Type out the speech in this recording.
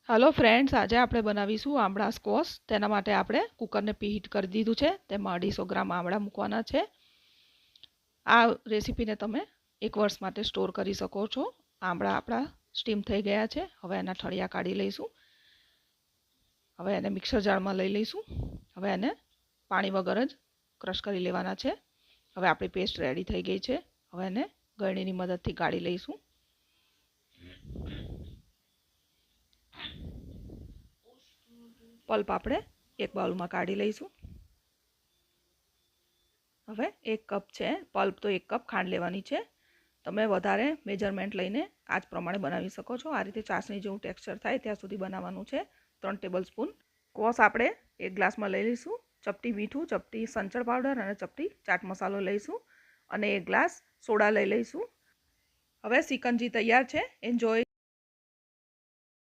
Hello friends, आज આપણે બનાવીશું આમળા સ્કોશ। તેના માટે આપણે કુકરને પ્રીહીટ કરી દીધું છે। તેમાં 250 ગ્રામ આમળા મૂકવાના છે। આ રેસીપીને તમે 1 વર્ષ માટે સ્ટોર કરી શકો છો। આમળા આપણા સ્ટીમ થઈ ગયા છે। હવે એના ઠળિયા કાઢી લઈશું। હવે એને મિક્સર જારમાં લઈ લઈશું। હવે એને પાણી વગર જ ક્રશ કરી લેવાના છે। હવે આપણી પેસ્ટ રેડી થઈ ગઈ છે। હવે એને ગળણીની મદદથી ગાળી લઈશું। પલ્પ આપણે એક બાઉલમાં કાઢી લઈશું। હવે 1 કપ છે પલ્પ, તો 1 કપ ખાંડ લેવાની છે। તમે વધારે મેજરમેન્ટ લઈને આ જ પ્રમાણે બનાવી શકો છો। આ રીતે ચાસણી જેવું ટેક્સચર થાય ત્યાં સુધી બનાવવાનું છે। 3 ટેબલસ્પૂન સ્કોશ આપણે 1 ગ્લાસમાં લઈ લઈશું। ચપટી મીઠું, ચપટી સંચળ પાવડર અને ચપટી ચાટ મસાલો લઈશું અને 1 ગ્લાસ સોડા લઈ લઈશું। હવે સિકંજી તૈયાર છે। એન્જોય।